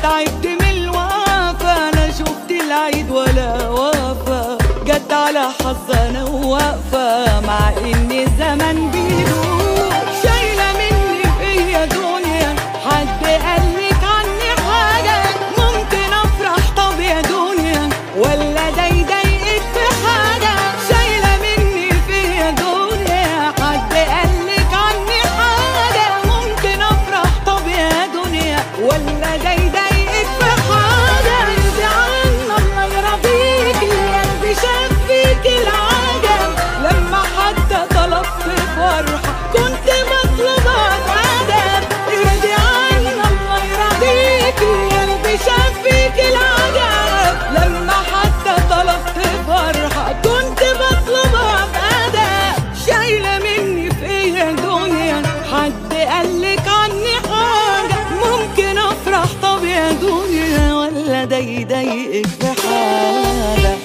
تعبت من الوفا، انا شفت العيد ولا وفا، جت على حظ انا واقفه مع ان الزمن بيدور. شايله مني فيا دنيا، حد قالك عني حاجه ممكن افرح؟ طب يا دنيا ولا ده يضايقك في حاجه؟ شايله مني فيا دنيا، حد قالك عني حاجه ممكن افرح؟ طب يا دنيا ولا ده يضايقك في حاجه؟ ارضي عنا الله يرضيكي، قلبي شاف فيك العجب، لما حتى طلبت فرحه كنت مطلوبه بأدب. ارضي عنا الله يرضيكي، قلبي شاف فيك العجب، لما حتى طلبت فرحه كنت مطلوبه بأدب. شايله مني فيا دنيا، حد قالك عني حاجه ممكن افرح؟ طب يا دنيا ولا ده يضايقك في حاجه؟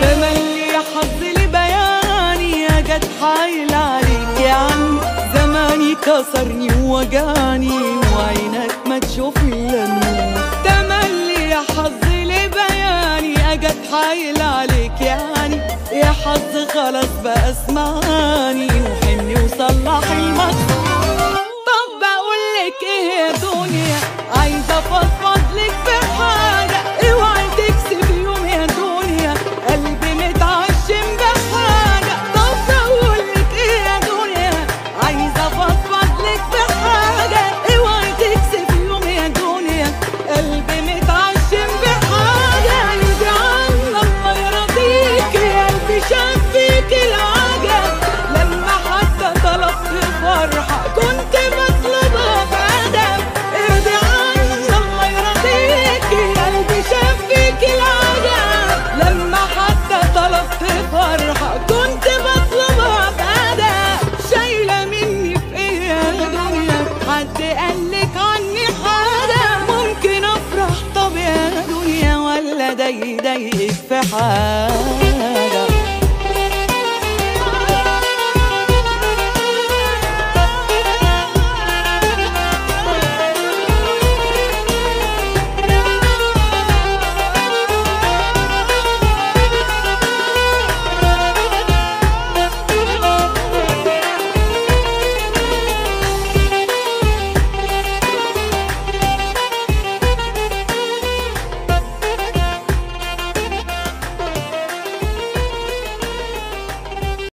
تملي يا حظ لبياني، يا جت حايل عليك يعني، زماني كسرني ووجعني وعينك ما تشوف الا النور. تملي يا حظ لبياني، يا جت حايل عليك يعني، يا حظ خلاص بقى اسمعني وحني وصلح